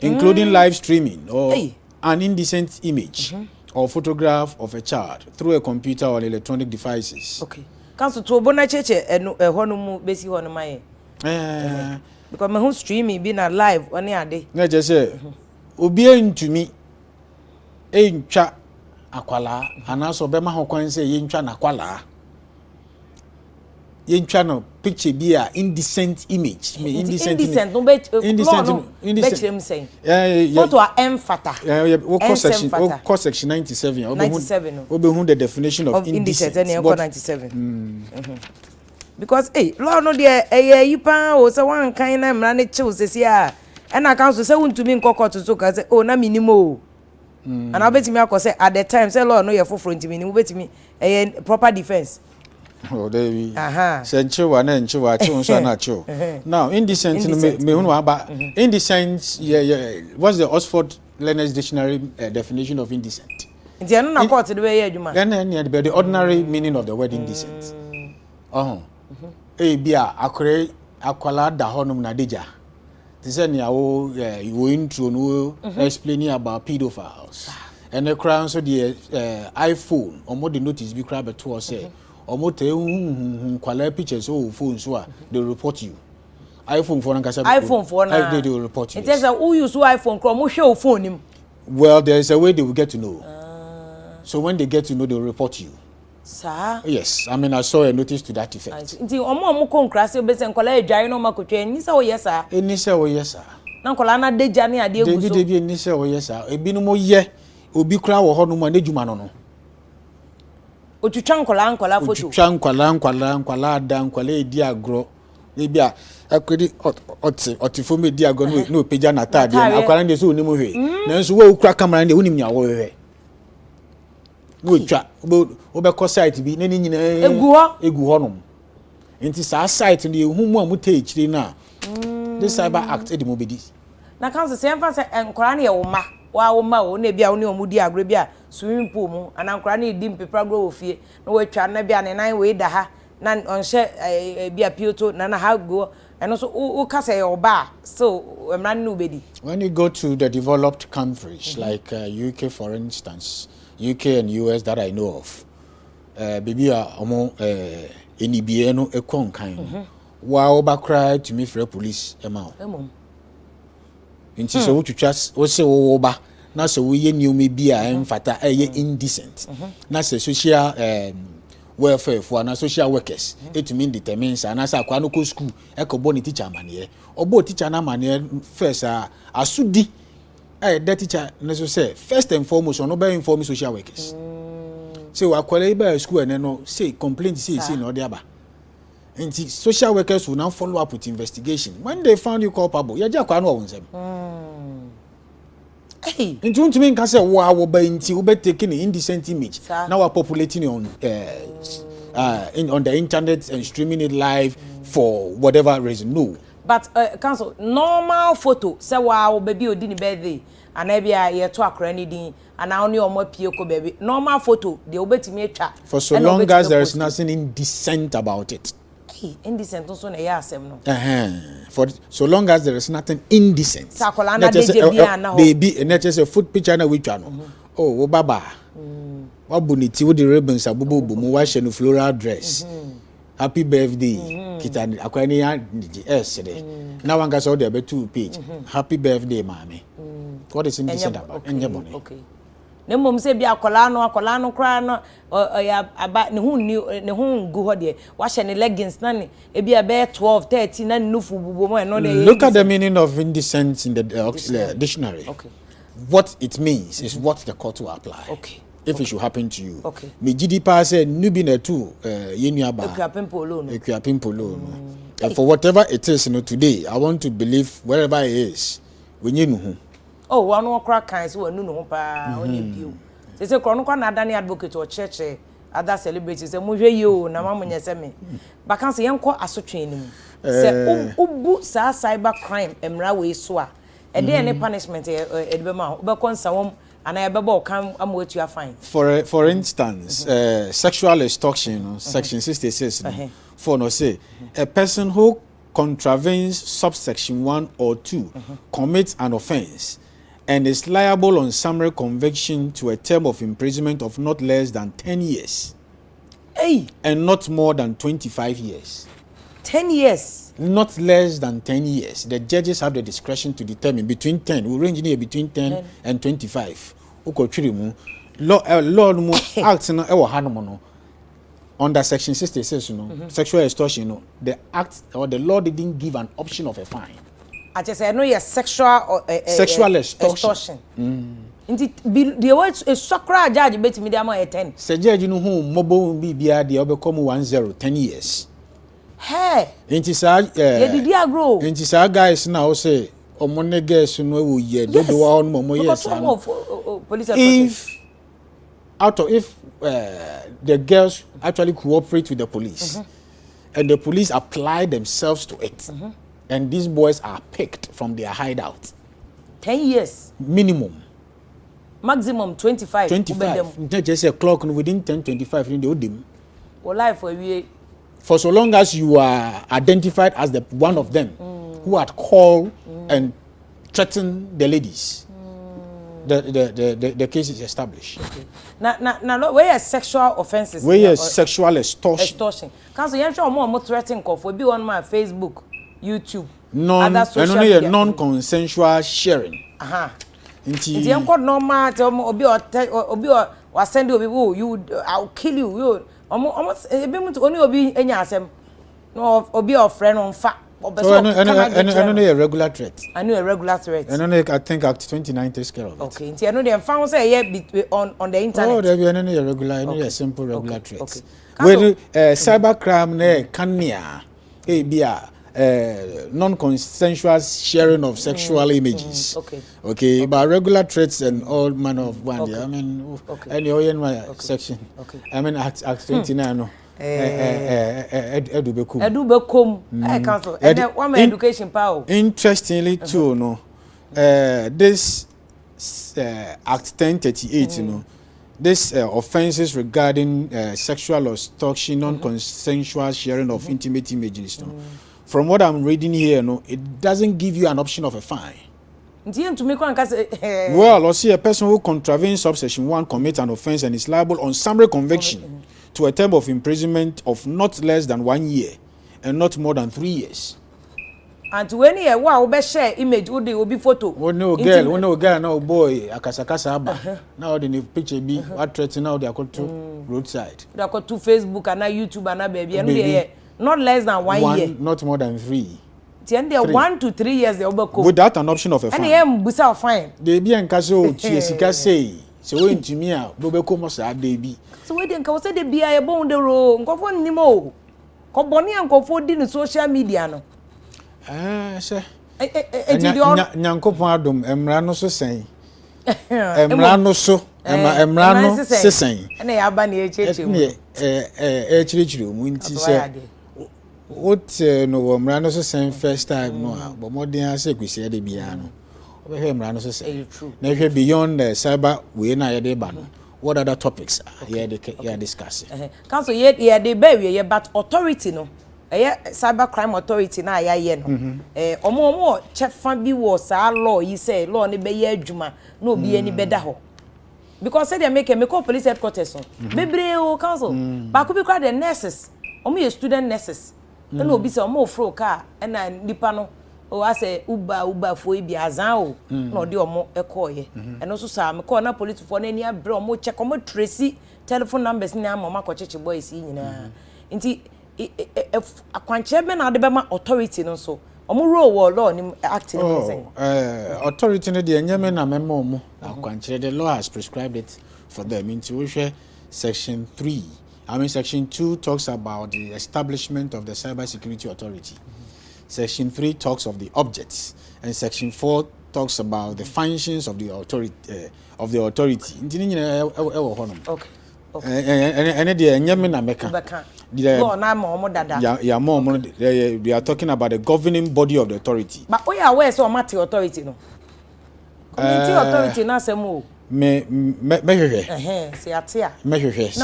including live streaming or an indecent image or photograph of a child through a computer or electronic devices. Okay. Council to bona cheche hono mu besi hono mai. Because me who streaming be na live oni ade. Na je say obi entumi entwa akwala anaso be ma ho kwan say yentwa na akwala. Yentwa no picture be a indecent image. Indecent no be indecent say. Photo a emfata. What section 97. 97. Obe hu the definition of indecent. 97. Because law no there yipa o say one kind na Mmara ne chill say a na council say wuntumi nkokọ to ka say na minimo. And I bet me I say at the time say law no ye for ntimi ni betimi proper defense. Oh, there we. Senchiwa na nchiwa chunso na chu. Now, indecent me hunu aba. Indecent, what's the Oxford Learner's Dictionary definition of indecent? Nti anu na court the way adwuma. The ordinary meaning of the word indecent. bia akwala da honum na deja. They ni awo you intro no explaining about pedophiles. And the crown so the iPhone or the notice be crab at to say or more kwala pictures or phone so they report you. iPhone for iPhone for now. They will report you. It says who use iPhone from show phone him. Well, there is a way they will get to know. So when they get to know, they will report you. Sir? Yes, I mean I saw a notice to that effect. Nti omo kon krase be se nkola edware no makotwe ni se o yes sir. Eni se o yes sir. Na nkola na deja ne ade eguso. Debi eni se o yes sir. Ebi no mo ye obi kra wo ho no mo anedwuma no no. Otwitwa nkola photo. Otwitwa nkola ada nkola edi agro. Ebi a akwedi otifo me di agro no peja na tade na akwara nde so onimu hwe. Na nso wo ukra camera nde onim nya wo hwe. No twa obekọ site bi na ni nyina egu ho nom enti sa site ni ehu mu amuta echiri na this cyber act edi mo bedi na council say emfa say enkora na ye wo ma wo na bia wo ne omudi agro bia swimming pool mu ana enkora na edi mpepra gro ofie na wo twa na bia ne nan we da ha na onhye bia pioto na ha go and so o ka say oba so emra na obedi. When you go to the developed countries like UK for instance, UK and US that I know of, baby omo enibie no ekon kan wa oba cry to me for police ema nti so wutwatwa wo se wo ba na so wo ye niumi bia emfata eye indecent na se social welfare for na social workers it mean determines and as akwa no ko school e ko bo ni teacher mane obo teacher na mane first asudi that teacher so say first and foremost on be inform social workers say we akwale by school and no say complaint say no dey aba and social workers will now follow up with investigation when they found you culpable ya ja kwa no won sem hey and you mean can say wo ba nti wo be taking an indecent image now we are populating on on the internet and streaming it live for whatever reason no. But council normal photo say wow baby odi ni birthday ana bia ye to akra ni din ana oni omo pie ko baby normal photo de obetimi atwa for so long as there is nothing indecent about it. Hey, indecent so na ya asem no. For so long as there is nothing indecent. Sakola na deje bia na ho. Baby and just a foot picture na which one. Oh, wo baba. Wa boniti wo the ribbons abubu mu wa shenu floral dress. Happy birthday. Kita akwani ya yesterday. Now one gets all the 2 page. Happy birthday, mommy. What is indecent about? Okay. Ne mom se bia akola no kra no ya aba ne hu gu ho de wa hye ne leggings na ne e bia be 12 13 na nufu bubo mo no de. Look at the meaning of indecent in the dictionary. Okay. What it means is what the court will apply. Okay. If it should happen to you. Okay. Me gidi pa say nubi na tu yenu aba. Ekuapin polo no. And for whatever it is today, I want to believe wherever it is, we need no. Oh, one more crack kind so no no pa only bio. Say kono kwa na adani advocate or church other celebrities say mo hwe yo na ma munye se me. Ba kan say yenko asotwe ni mu. Say ubu sa cyber crime emra we so a e dey any punishment e be ma be konsa wom and I bebo can am what you are fine. For instance, sexual extortion, section 66 for no say a person who contravenes subsection 1 or 2 commits an offense and is liable on summary conviction to a term of imprisonment of not less than 10 years. Hey, and not more than 25 years. 10 years. Not less than 10 years. The judges have the discretion to determine between 10. We range here between 10 and 25. Law no act no e wo hanom no. Under section 66 sexual extortion the act or the law didn't give an option of a fine. I just say no your sexual extortion. Indeed, the words a soccer judge bet me am 10. Say judge no hu mobile bibia de obekome 10 years. Hey. Inti sa did you grow? Inti sa guys now say omone girls no wo ye do do wa on momo yes. If the girls actually cooperate with the police and the police apply themselves to it and these boys are picked from their hideout 10 years minimum, maximum 25 just a clock within 10-25 in the odim or life for we for so long as you are identified as the one of them who had called and threatened the ladies, the case is established. Okay. Now, where are sexual offenses? Where is sexual extortion? Extortion. Council, you know more threatening for be on my Facebook, YouTube, other social media. Non-consensual sharing. Inti enko normal te obi or send you I'll kill you. Almost only obi enya asem. No obi or friend on fa. So I know a regular threat. I know a regular threat. I think Act 29 takes care of it. Okay. Inti I know them found say on the internet. Oh, there be a regular, a simple regular threat. Okay. When cybercrime ne kania non-consensual sharing of sexual images. Okay, but regular threats and all manner of one. I mean, any in my section. I mean, Act 29. No. Edubekum. I counsel. And one education power. Interestingly, too, no. This Act 1038, you know. This offenses regarding sexual extortion, non-consensual sharing of intimate images. No? From what I'm reading here, no, it doesn't give you an option of a fine. Well, or see a person who contravenes subsection 1 commits an offense and is liable on summary conviction to a term of imprisonment of not less than 1 year and not more than 3 years. And when you wow, be share image, will be photo. No girl, no boy, akasakasa aba. Now the picture be what threaten now they are called to roadside. They are called to Facebook and YouTube and baby. And not less than 1 year. Not more than 3. Then they 1 to 3 years they will without an option of a fine. And busa fine. They be en kaso tiesika say. So when to me a bobeko mo sa dey bi. So we dey say dey bia e bon dey ro. Nkofo nnimo. Ko boni ankofo di no social media no. Sir. Nyankopon adom Mmara no so sen. Mmara no so sesen. Na ya ba na echeche. Echeche mu nti se. What no Mmara no so sen first time no, but more than say kwesi de bia no. Mmara no so sen. Na hwe beyond the cyber we na ye dey ba no. What other topics here they discussing? Council here they be but authority no. Cyber crime authority na ya no omo chefa bi wo sa law yi say law ne be ye adwuma na obi ani beda ho because say they make police headquarters bebre o council ba ko bi kwa the nurses omo ye student nurses na obi say omo fro car na nipa no o ase uba fo bi azan o na odi omo ekoye eno so sa me call na police for na ani abre omo check omo trace telephone numbers ni ama makocheche boys yi nyina nti akwanche na adebema authority no so omo role law ni acting authority no de enyeme na memo omo akwanche the law has prescribed it for them into section 3. I mean section 2 talks about the establishment of the cyber security authority. Section 3 talks of the objects and section 4 talks about the functions of the authority okay. And the enyeme na meka law na mo dada they are talking about the governing body of the authority. But we are aware so matter authority no community authority na semo me se atia na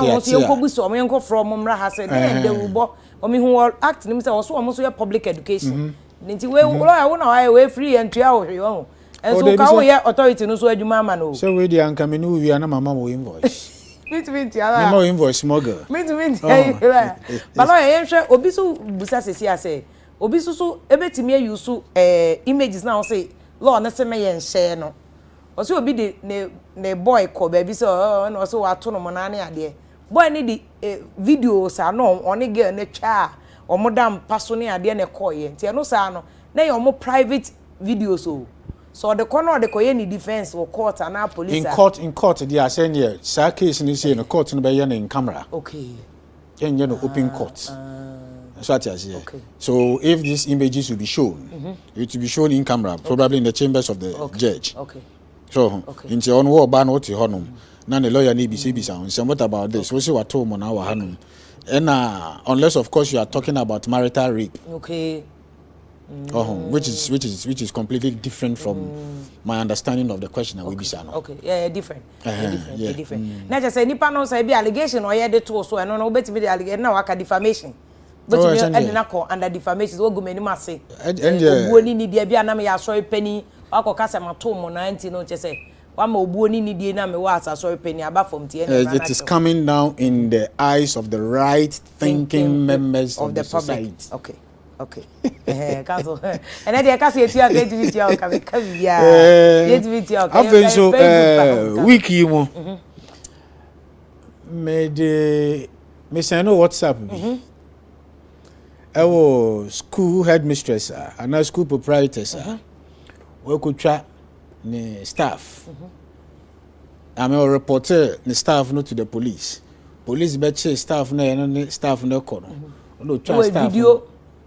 wo so yenko buso mo yenko from Mmara ha se dey rubo o mi hu act nim se wo so ya public education nti we lawyer wo na we free and tua wo hwe wo enso ka wo ya authority no so adwuma ama no so we dey anka me no wi na mama wo invoice Minti ala. No invoice mogger. Minti. But no yenhwe obi so busa sesi ase. Obi so ebetimi ayusu images na say law na se me yen share no. O se obi de ne boy ko ba bi so na so wato no mo na ne ade. Boy ni di videos no oni girl na twa o mo dam paso ne ade na koye. Nti no sa no na ye o mo private videos o. So the corner of the Koyeni defense or court and our police. In court, they are saying here, sa case in the court in the camera. Okay. And open court. That's what I say. Okay. So if these images will be shown, it will be shown in camera, probably in the chambers of the judge. Okay. So in the on war ban what you honum. Now the lawyer need be sound. So what about this? We see what home on our hanum. And unless of course you are talking about marital rape. Okay. Which is completely different from my understanding of the question that we be saying. Okay, yeah, different. Different. Now just say nipa no say be allegation or yeah the two so no betimi the allegation na waka defamation. but you edina ko under defamation wo go mani mase obuo ni dia bia na me ya sorry penny akọ kasa mato mo 90 no chese wa ma obuo ni die na me wa asa sorry penny aba from tie it is coming down in the eyes of the right thinking members of the society. Okay. Cancel. And then the cancel you are going to be your yeah. I so wiki mo. Me say no WhatsApp me. School headmistress and school proprietors. We could try the staff. I'm a reporter the staff not to the police. Police betche staff no staff no kono. No try staff.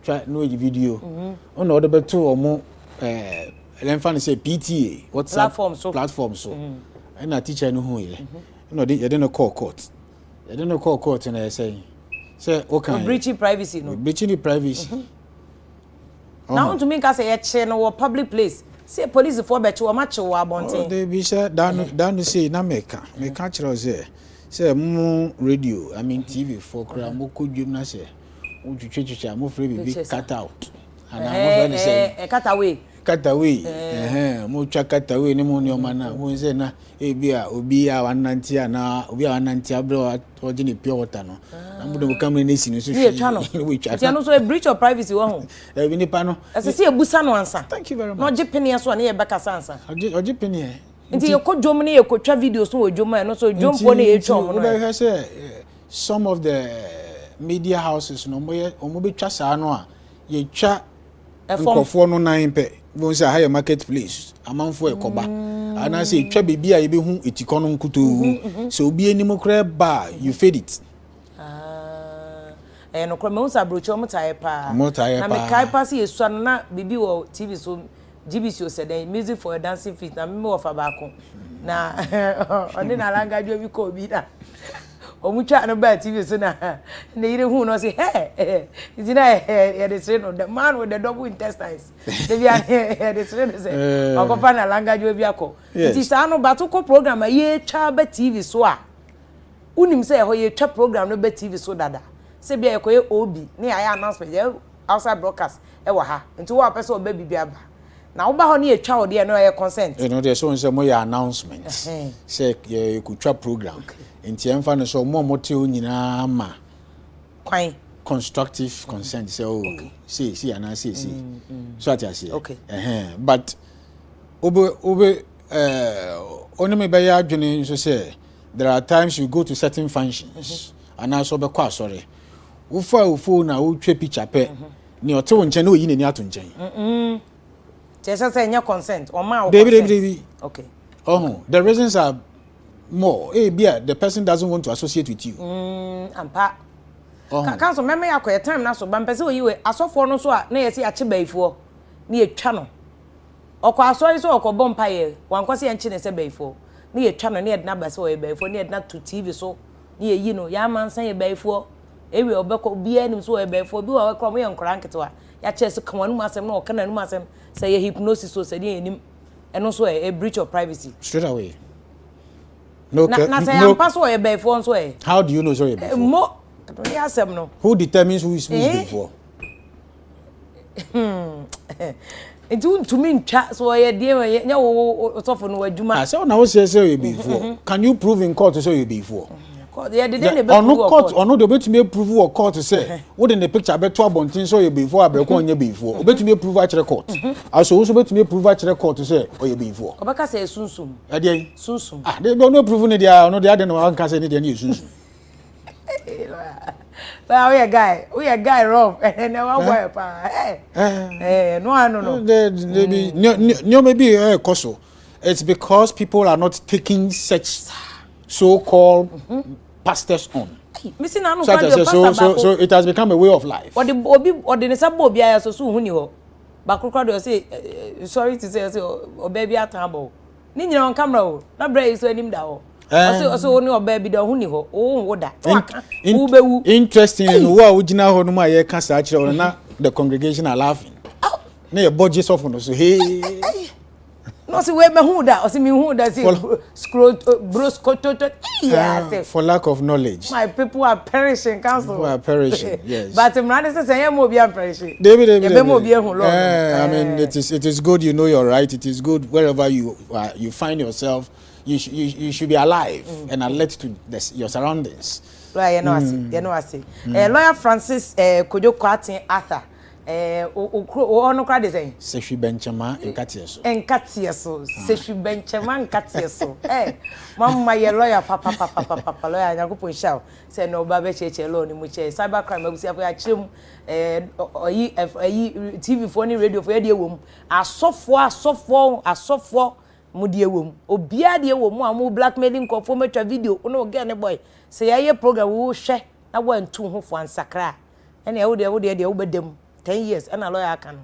Try no video. On order better or more let say PTA WhatsApp platform so. And a teacher no who here. No they don't call court. They don't call court and I say okay. Breaching privacy no. Breaching the privacy. Now to make us say a no public place. Say police for better or match or abonting. They be said down to say na make catch say radio, I mean TV for cram mo could you na say. Would you change your move be cut out? And I'm going to say cut away. Mo cut away no money man. Who say na ebia obi a 190 na obi a 190 abro or jini pure water no. I'm going to come in this in so you know so a breach of privacy one. We ni pa no. As I see a busa no answer. Thank you very much. No jipeni so na e beka answer. Ojipeni e. Nti ye ko dwom na ye ko twa videos no odwom no so dwom po na ye twom no. We say some of the media houses no mo be twa saa no a ye twa nkofo no nan pe won say higher marketplace amanfo ekoba ana say twa bibia ye be hu etiko no nkuto so obi anim kra ba you fed it no kra me unsa brocho mo taye pa na me kai pass ye so na bibi wo TV so GBC said the music for a dancing feet na me wo fa ba ko na oni na langa jo bi ko bi da Omucha no ba TV so na ire hu no say hey is it the man with the double intestines they be the say okofa na language we bi akọ it sa no ba to ko program ye twa ba TV so a unim say ho ye twa program no ba TV so dada say bia ko ye obi na ya announcement outside broadcast e wa ha nti wo apese oba bibia ba na wo ba ho na ye twa ode no ye consent you know there so say mo ye announcement say ye ku twa program nti emfa no so mo te onyina ma kwan constructive consent say see and see so at you see okay but obe only me be adwene so say there are times you go to certain functions and also be kwa sorry wo phone na wo twa picture pe ni ote wo nche na oyi nani ato nchen say nya consent o ma David okay the reasons are more the person doesn't want to associate with you ampa kan so meme yakoye time na so ban pese oyiwe asofo no so a na yesi ache baifo na yetwa no okọ asori so okọ bompa ye wankwase yanchi ne se baifo na yetwa no na yedna ba se oye baifo na yedna to TV so na yeyi no ya mansan ye baifo ewe obekọ bia nim so oye baifo bi wa wakọ mo ye nkora nketewa ya che so kamanu masem na okana nu masem say ye hypnosis so say ye nim eno so a breach of privacy straight away. No, no. How do you know so before? No. Who determines who is before? It to me so I dear so no adwuma. I say na say before. Can you prove in court to say you before? Or no court or no dey betumi prove or court to say what in the picture be to abontin so you before abreko onye before obetumi prove a chere court aso also betumi prove a chere court to say o ye before obeka say sunsum e dey sunsum they don't prove ni dia no dey no wan can say ni dey na sunsum but we a guy rough and one boy pa no they be no maybe koso it's because people are not taking such so-called pastors on. So it has become a way of life. Or the nesabo bia so huni ho. Ba krokro say sorry to say o baby atambo. Ni nyina on camera o. Na bra so anim da ho. So oni o baby da huni ho. O wo da. Wo bewu. Interesting wo a ugina ho no ma ye ka sa kire na the congregation are laughing. Na your budget of no so hey. no say we me hu da o say me hu da say scroll broscoto yeah for lack of knowledge. My people are perishing, council. People are perishing, yes. But Mmara says I am more perishing. David. I mean, it is good you know you're right. It is good wherever you find yourself. You should be alive and alert to your surroundings. Lawyer, I say. Lawyer Francis Kojo Kwatin Arthur. Ono kwa design. Seshi benchama enkatieso. Enkatieso. Seshi benchama enkatieso. Mama ye lawyer papa lawyer nyakupo nshaw. Say no ba be cheche law ni mu che. Cybercrime abusi afo ya chirem TV for ni radio for ye de wom. Asofo mu de wom. Obia de wom amu blackmailing ko for metwa video. Ono get ne boy. Say ye program wo hwe na wo ntu ho fo ansakra. Ene e wo de obedem 10 years and a lawyer can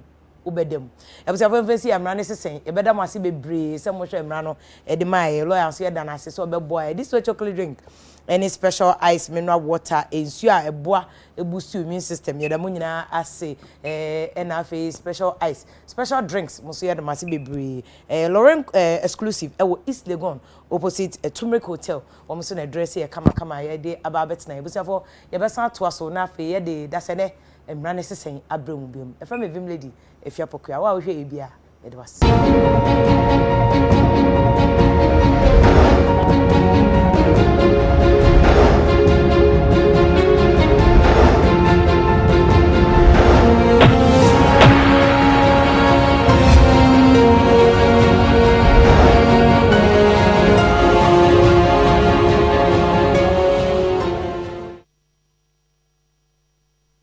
ubedem. I was a fancy Mmara saying, a better must be brave, some much Mmara, Edmai, lawyer, so than I say, so boy, this way chocolate drink. Any special ice, mineral water, ensure a bois, a boost to immune system, Yadamunina, I say, NFA, special ice, special drinks, Monsieur the Massy Bree, Lauren exclusive, East Legon, opposite a turmeric hotel, or Monsieur address here, Kama, a day about Betsna, but for your best to us, so now for your day, that's a Mmara saying, Abram, if I'm a vim lady, if you're Pokua, what will you be? It was.